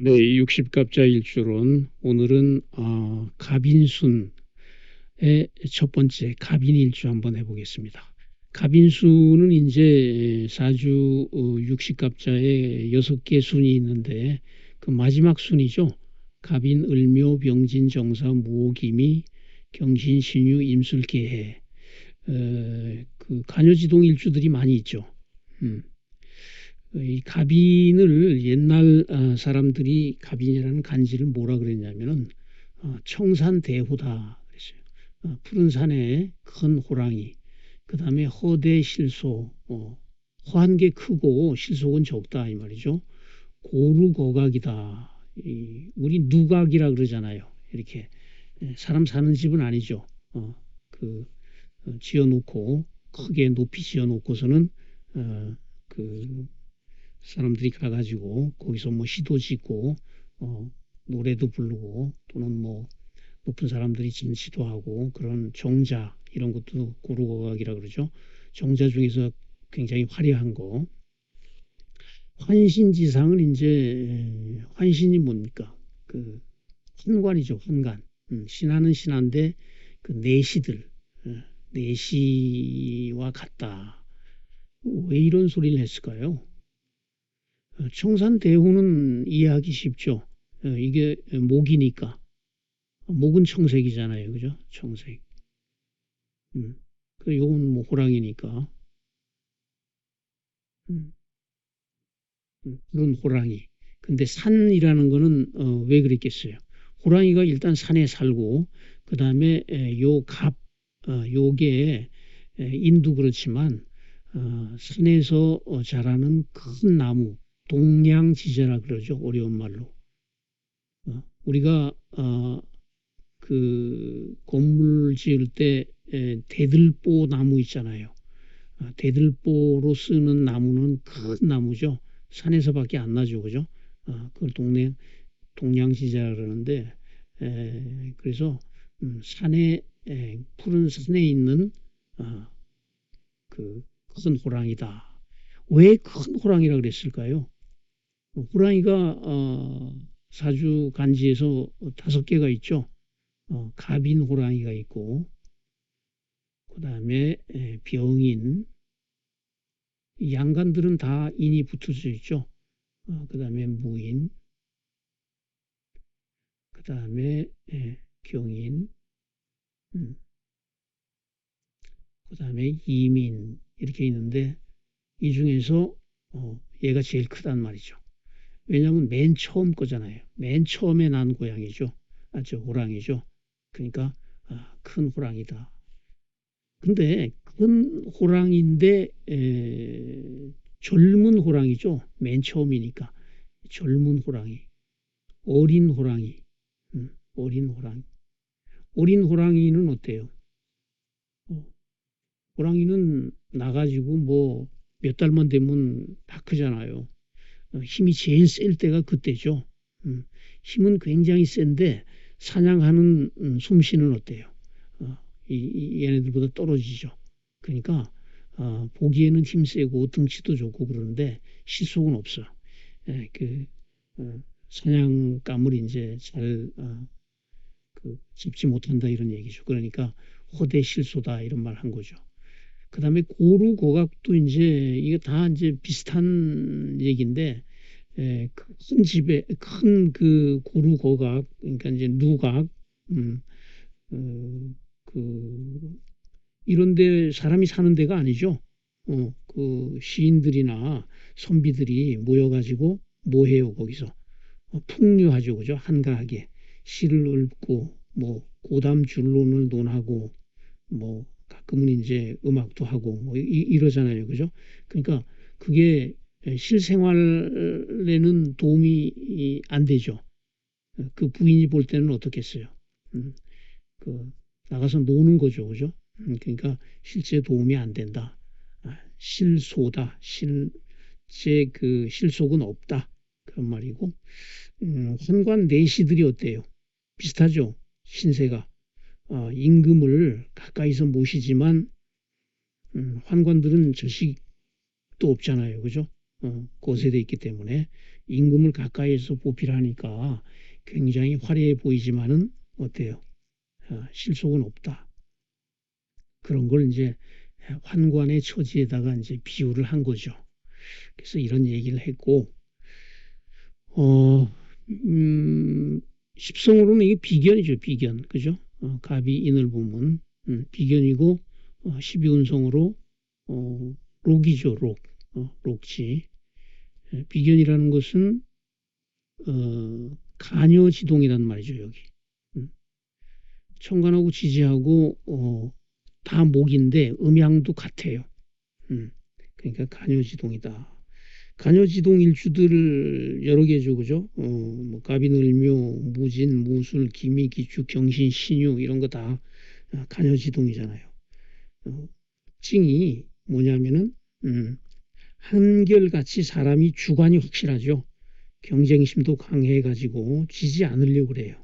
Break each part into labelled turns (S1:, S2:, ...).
S1: 네, 60갑자 일주론 오늘은 갑인순의 첫 번째 갑인일주 한번 해보겠습니다. 갑인순은 이제 사주 60갑자에 6개 순이 있는데 그 마지막 순이죠. 갑인, 을묘, 병진, 정사, 무오기미, 경신, 신유, 임술, 계해. 그 간요지동 일주들이 많이 있죠. 음. 이 갑인을 옛날 사람들이 갑인이라는 간지를 뭐라 그랬냐면은 청산대호다 그랬어요. 푸른 산에 큰 호랑이, 그 다음에 허대 실소, 허한 게 크고 실속은 적다 이 말이죠. 고루거각이다. 우리 누각이라 그러잖아요. 이렇게 사람 사는 집은 아니죠. 그 지어놓고 크게 높이 지어놓고서는 그 사람들이 가가지고 거기서 뭐 시도 짓고 노래도 부르고 또는 뭐 높은 사람들이 진시도 하고 그런 정자 이런 것도 고루거각이라 그러죠. 정자 중에서 굉장히 화려한 거. 환신지상은 이제 환신이 뭡니까? 그 환관이죠, 환관. 신하는 신한데 그 내시들, 내시와 같다. 왜 이런 소리를 했을까요? 청산대후는 이해하기 쉽죠. 이게 목이니까. 목은 청색이잖아요. 그죠? 청색. 음. 그 요건 뭐 호랑이니까. 음. 그런 호랑이. 근데 산이라는 거는 왜 그랬겠어요? 호랑이가 일단 산에 살고 그다음에 요 갑, 요게 인도 그렇지만 산에서 자라는 큰 나무, 동량지제라 그러죠. 어려운 말로. 우리가 그 건물 지을 때 대들보 나무 있잖아요. 대들보로 쓰는 나무는 큰 나무죠. 산에서밖에 안 나죠, 그죠? 그걸 동량지제라 그러는데 그래서 산에 푸른 산에 있는 그 큰 호랑이다. 왜 큰 호랑이라 그랬을까요? 호랑이가 사주 간지에서 5개가 있죠. 갑인 호랑이가 있고 그 다음에 병인, 양간들은 다 인이 붙어져 있죠. 그 다음에 무인, 그 다음에 경인, 음, 그 다음에 이민 이렇게 있는데 이 중에서 얘가 제일 크단 말이죠. 왜냐하면 맨 처음 거잖아요. 맨 처음에 난 고양이죠. 저 호랑이죠. 그러니까 큰 호랑이다. 근데 큰 호랑이인데 젊은 호랑이죠. 맨 처음이니까 젊은 호랑이, 어린 호랑이, 어린 호랑이. 어린 호랑이는 어때요? 어, 호랑이는 나가지고 뭐 몇 달만 되면 다 크잖아요. 힘이 제일 셀 때가 그때죠. 힘은 굉장히 센데 사냥하는 솜씨는 어때요? 어, 얘네들보다 떨어지죠. 그러니까 보기에는 힘세고 등치도 좋고 그러는데 실속은 없어. 그 사냥감을 이제 잘 잡지 못한다 이런 얘기죠. 그러니까 호대실소다 이런 말 한 거죠. 그다음에 고루고각도 이제 이게 다 이제 비슷한 얘기인데 큰 집에 큰 그 고루고각 그러니까 이제 누각 음, 그 이런데 사람이 사는 데가 아니죠. 그 시인들이나 선비들이 모여가지고 뭐 해요 거기서 풍류하죠, 그죠? 한가하게 시를 읊고 뭐 고담 줄론을 논하고 뭐 가끔은 이제 음악도 하고 뭐 이러잖아요, 그죠? 그러니까 그게 실생활에는 도움이 안 되죠. 그 부인이 볼 때는 어떻겠어요? 음, 그 나가서 노는 거죠, 그죠? 그러니까 실제 도움이 안 된다. 실소다. 실제 그 실속은 없다. 그런 말이고, 환관 내시들이 어때요? 비슷하죠? 신세가 임금을 가까이서 모시지만 환관들은 저식도 없잖아요, 그죠? 거세돼 있기 때문에 임금을 가까이에서 보필하니까 굉장히 화려해 보이지만은 어때요? 실속은 없다. 그런 걸 이제 환관의 처지에다가 이제 비유를 한 거죠. 그래서 이런 얘기를 했고, 어, 십성으로는 이게 비견이죠, 비견. 그죠? 갑이 인을 보면, 비견이고, 12운성으로, 록이죠, 록. 록지. 비견이라는 것은, 간여지동이란 말이죠, 여기. 천간하고 지지하고, 다 목인데, 음양도 같아요. 그러니까 간여지동이다. 간여지동 일주들을 여러 개죠, 그죠? 뭐 갑인을묘, 무진, 무술, 기미, 기축, 경신, 신유 이런 거 다 간여지동이잖아요. 특징이 뭐냐면은 한결같이 사람이 주관이 확실하죠. 경쟁심도 강해가지고 지지 않으려고 그래요.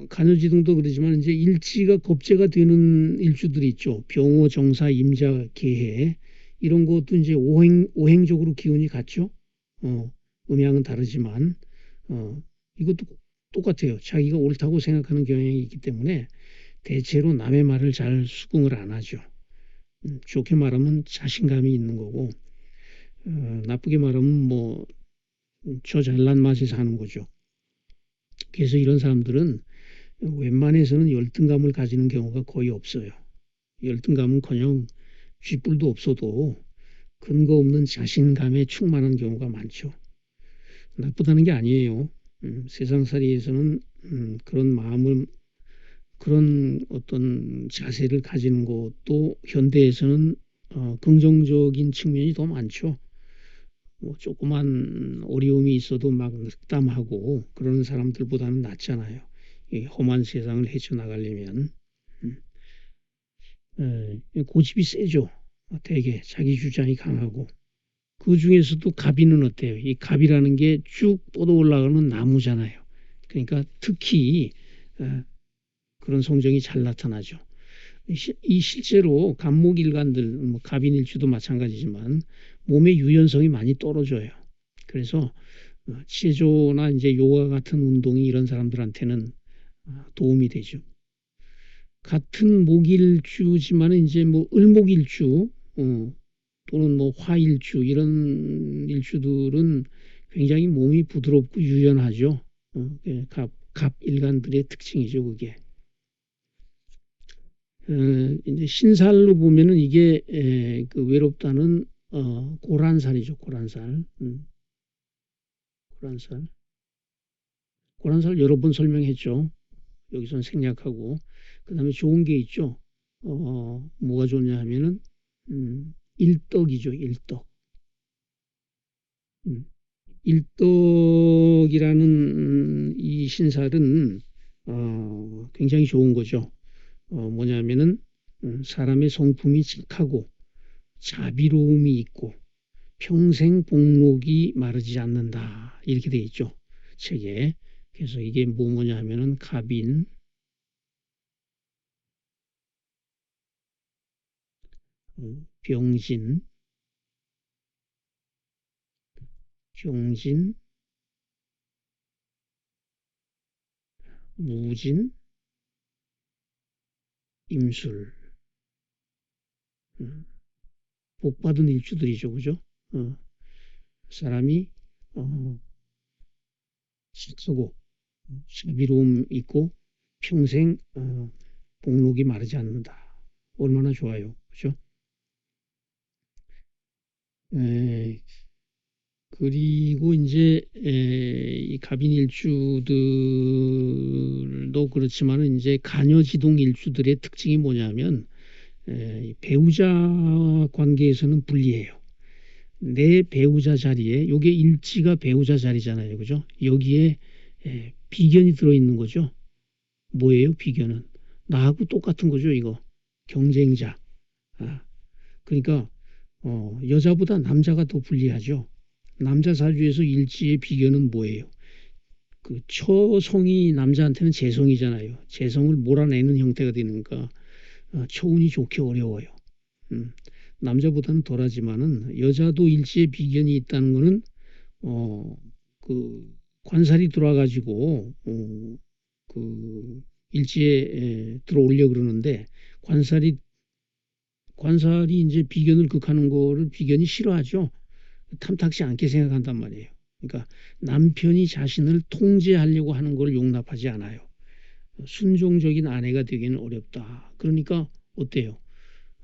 S1: 간여지동도 그러지만 이제 일지가 겁재가 되는 일주들이 있죠. 병호, 정사, 임자, 계해 이런 것도 이제 오행적으로 기운이 같죠. 음양은 다르지만 이것도 똑같아요. 자기가 옳다고 생각하는 경향이 있기 때문에 대체로 남의 말을 잘 수긍을 안 하죠. 좋게 말하면 자신감이 있는 거고 나쁘게 말하면 뭐 저 잘난 맛에 사는 거죠. 그래서 이런 사람들은 웬만해서는 열등감을 가지는 경우가 거의 없어요. 열등감은커녕 쥐뿔도 없어도 근거 없는 자신감에 충만한 경우가 많죠. 나쁘다는 게 아니에요. 세상살이에서는 그런 마음을 그런 어떤 자세를 가지는 것도 현대에서는 긍정적인 측면이 더 많죠. 뭐 조그만 어려움이 있어도 막 늑담하고 그러는 사람들보다는 낫잖아요. 이 험한 세상을 헤쳐나가려면 고집이 세죠. 되게 자기 주장이 강하고 그 중에서도 가비는 어때요? 이 가비라는 게 쭉 뻗어 올라가는 나무잖아요. 그러니까 특히 그런 성정이 잘 나타나죠. 이 실제로 간목일간들, 뭐 갑인일주도 마찬가지지만 몸의 유연성이 많이 떨어져요. 그래서 체조나 이제 요가 같은 운동이 이런 사람들한테는 도움이 되죠. 같은 목일주지만 이제 뭐 을목일주 또는 뭐 화일주 이런 일주들은 굉장히 몸이 부드럽고 유연하죠. 갑 일간들의 특징이죠, 그게. 이제 신살로 보면은 이게 그 외롭다는 고란살이죠, 고란살. 고란살. 고란살 여러 번 설명했죠. 여기서는 생략하고 그다음에 좋은 게 있죠. 뭐가 좋냐 하면은 일덕이죠, 일덕. 일덕이라는 이 신살은 굉장히 좋은 거죠. 뭐냐면은 사람의 성품이 착하고 자비로움이 있고 평생 복록이 마르지 않는다 이렇게 돼 있죠, 책에. 그래서 이게 뭐냐 하면은 갑인, 병진, 경진, 무진, 임술. 복 받은 일주들이죠, 그죠? 사람이 착하고 자비로움 있고 평생 복록이 마르지 않는다. 얼마나 좋아요, 그죠? 그리고 이제 이 갑인 일주들도 그렇지만은 이제 간여지동 일주들의 특징이 뭐냐면 배우자 관계에서는 불리해요. 내 배우자 자리에 요게 일지가 배우자 자리잖아요, 그죠? 여기에 비견이 들어있는 거죠. 뭐예요, 비견은? 나하고 똑같은 거죠, 이거. 경쟁자. 그러니까 여자보다 남자가 더 불리하죠. 남자 사주에서 일지의 비견은 뭐예요? 그 처성이 남자한테는 재성이잖아요. 재성을 몰아내는 형태가 되니까 처운이 좋기 어려워요. 남자보다는 덜하지만은 여자도 일지의 비견이 있다는 거는 어, 그 관살이 들어와가지고 그 일지에 들어오려 그러는데 관살이 관살이 이제 비견을 극하는 거를 비견이 싫어하죠. 탐탁지 않게 생각한단 말이에요. 그러니까 남편이 자신을 통제하려고 하는 걸 용납하지 않아요. 순종적인 아내가 되기는 어렵다. 그러니까 어때요?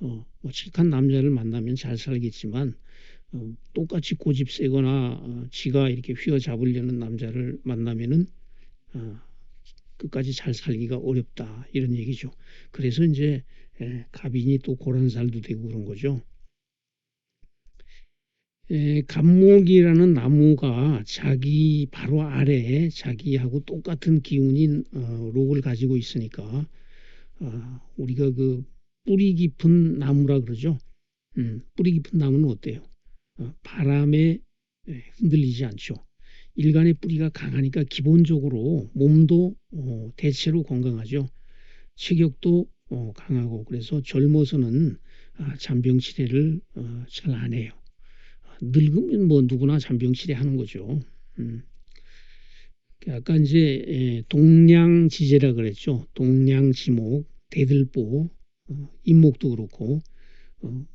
S1: 뭐 착한 남자를 만나면 잘 살겠지만 똑같이 고집 세거나 지가 이렇게 휘어잡으려는 남자를 만나면은 어, 끝까지 잘 살기가 어렵다 이런 얘기죠. 그래서 이제 갑인이 또 고란살도 되고 그런 거죠. 갑목이라는 나무가 자기 바로 아래에 자기하고 똑같은 기운인 록을 가지고 있으니까 우리가 그 뿌리 깊은 나무라 그러죠. 뿌리 깊은 나무는 어때요? 바람에 흔들리지 않죠. 일간의 뿌리가 강하니까 기본적으로 몸도 대체로 건강하죠. 체격도 강하고 그래서 젊어서는 잔병 치레를 잘 안 해요. 늙으면 뭐 누구나 잔병 치레 하는 거죠. 음. 아까 이제 동량지제라 그랬죠. 동량지목, 대들보, 인목도 그렇고 어,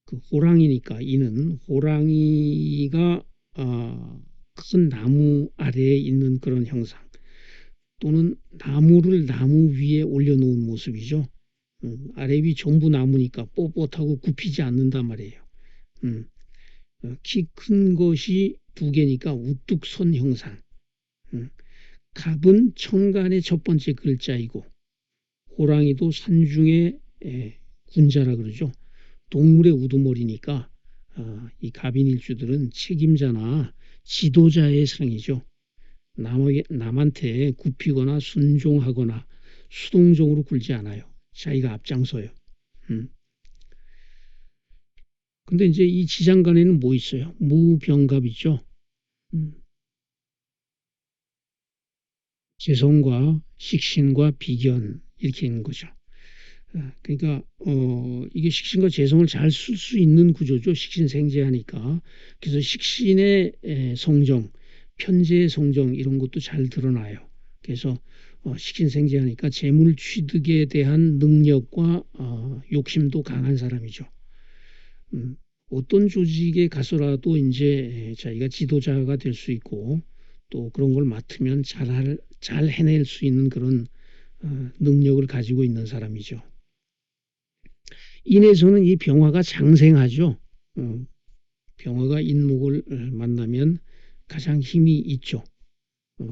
S1: 그 호랑이니까 이는 호랑이가 큰 나무 아래에 있는 그런 형상 또는 나무를 나무 위에 올려놓은 모습이죠. 아래 위 전부 나무니까 뻣뻣하고 굽히지 않는단 말이에요. 키 큰 것이 두 개니까 우뚝 선 형상. 갑은 청간의 첫 번째 글자이고 호랑이도 산중의 군자라 그러죠. 동물의 우두머리니까 이 갑인일주들은 책임자나 지도자의 상이죠. 남한테 굽히거나 순종하거나 수동적으로 굴지 않아요. 자기가 앞장서요. 음. 근데 이제 이 지장간에는 뭐 있어요? 무병갑 있죠. 음. 재성과 식신과 비견 이렇게 있는 거죠. 그러니까 이게 식신과 재성을 잘 쓸 수 있는 구조죠. 식신생재하니까. 그래서 식신의 성정, 편재의 성정 이런 것도 잘 드러나요. 그래서 식신생재하니까 재물 취득에 대한 능력과 욕심도 강한 사람이죠. 어떤 조직에 가서라도 이제 자기가 지도자가 될 수 있고 또 그런 걸 맡으면 잘 해낼 수 있는 그런 능력을 가지고 있는 사람이죠. 인에서는 이 병화가 장생하죠. 병화가 인목을 만나면 가장 힘이 있죠.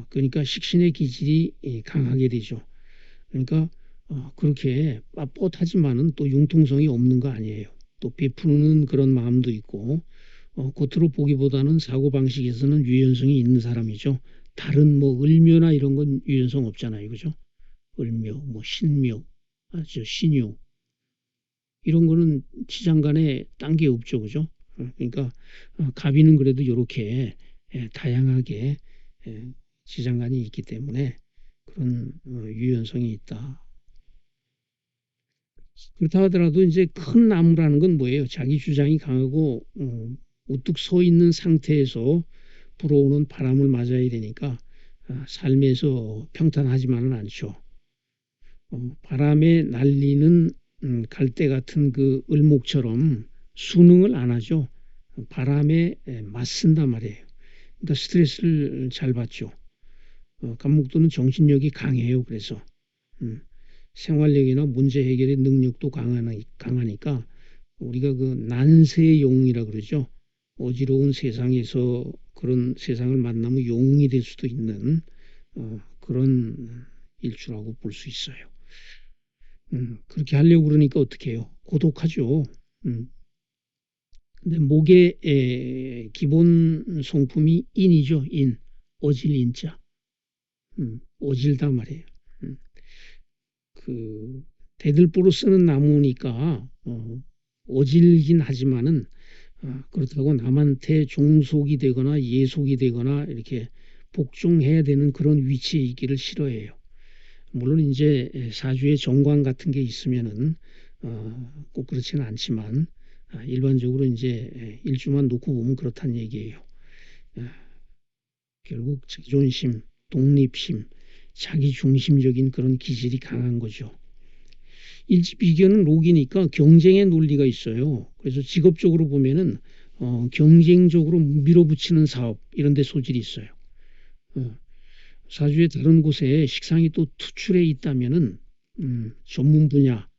S1: 그러니까 식신의 기질이 강하게 되죠. 그러니까 그렇게 빳뻣하지만은 또 융통성이 없는 거 아니에요. 또 베푸는 그런 마음도 있고 겉으로 보기보다는 사고방식에서는 유연성이 있는 사람이죠. 다른 뭐 을묘나 이런 건 유연성 없잖아요. 그죠? 을묘, 뭐 신묘, 신유 이런 거는 지장간에 딴 게 없죠. 그죠? 그러니까 갑이는 그래도 이렇게 다양하게 지장간이 있기 때문에 그런 유연성이 있다. 그렇다 하더라도 이제 큰 나무라는 건 뭐예요? 자기 주장이 강하고 우뚝 서 있는 상태에서 불어오는 바람을 맞아야 되니까 삶에서 평탄하지만은 않죠. 바람에 날리는 갈대 같은 그 을목처럼 순응을 안 하죠. 바람에 맞선단 말이에요. 그러니까 스트레스를 잘 받죠. 갑목도는 정신력이 강해요. 그래서 생활력이나 문제 해결의 능력도 강하니까 우리가 그 난세의 용이라 그러죠. 어지러운 세상에서 그런 세상을 만나면 용이 될 수도 있는 그런 일주라고 볼 수 있어요. 그렇게 하려고 그러니까 어떻게 해요? 고독하죠. 근데 목의 기본 성품이 인이죠. 인. 어질 인자. 어질다 말이에요. 그 대들보로 쓰는 나무니까 어질긴 하지만은 그렇다고 남한테 종속이 되거나 예속이 되거나 이렇게 복종해야 되는 그런 위치에 있기를 싫어해요. 물론 이제 사주에 정관 같은 게 있으면은 꼭 그렇지는 않지만 일반적으로 이제 일주만 놓고 보면 그렇다는 얘기예요. 결국 자존심, 독립심, 자기 중심적인 그런 기질이 강한 거죠. 일지비견은 록이니까 경쟁의 논리가 있어요. 그래서 직업적으로 보면은 경쟁적으로 밀어붙이는 사업 이런 데 소질이 있어요. 어, 사주의 다른 곳에 식상이 또 투출해 있다면은 전문 분야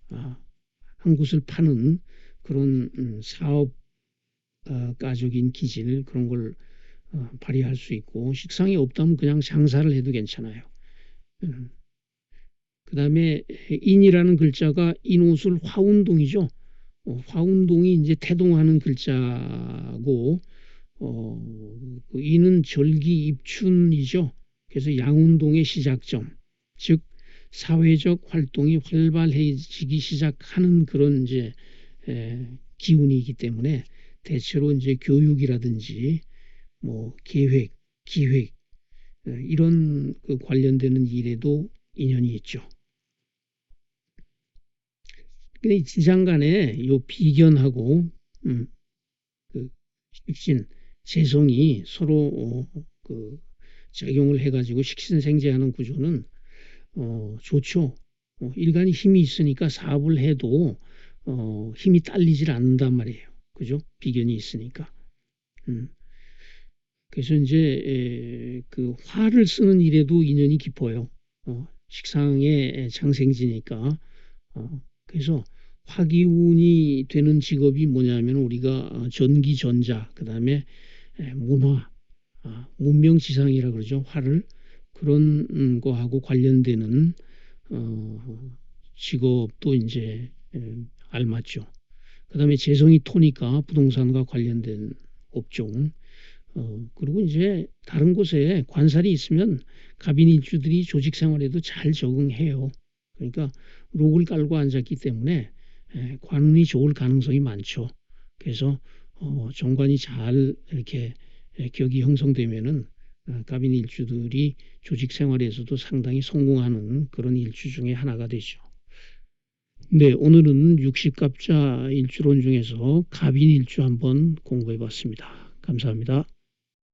S1: 한 곳을 파는 그런 사업가적인 기질 그런 걸 발휘할 수 있고 식상이 없다면 그냥 장사를 해도 괜찮아요. 그다음에 인이라는 글자가 인옷을 화운동이죠. 화운동이 이제 태동하는 글자고 그 인은 절기 입춘이죠. 그래서 양운동의 시작점, 즉 사회적 활동이 활발해지기 시작하는 그런 이제 기운이기 때문에 대체로 이제 교육이라든지 뭐 계획, 기획 이런 그 관련되는 일에도 인연이 있죠. 근데 이 지장간에 요 비견하고 음, 그 식신, 재성이 서로 그 작용을 해가지고 식신생재하는 구조는 좋죠. 일간이 힘이 있으니까 사업을 해도 힘이 딸리질 않는단 말이에요. 그죠? 비견이 있으니까. 음. 그래서 이제 그 화를 쓰는 일에도 인연이 깊어요. 식상의 장생지니까. 그래서 화기운이 되는 직업이 뭐냐면 우리가 전기, 전자, 그다음에 문화, 문명지상이라 그러죠. 화를 그런 거하고 관련되는 직업도 이제 알맞죠. 그다음에 재성이 토니까 부동산과 관련된 업종. 그리고 이제 다른 곳에 관살이 있으면 갑인일주들이 조직 생활에도 잘 적응해요. 그러니까 록을 깔고 앉았기 때문에 관운이 좋을 가능성이 많죠. 그래서 정관이 잘 이렇게 격이 형성되면은 갑인 일주들이 조직 생활에서도 상당히 성공하는 그런 일주 중에 하나가 되죠. 네, 오늘은 육식갑자 일주론 중에서 갑인 일주 한번 공부해 봤습니다. 감사합니다.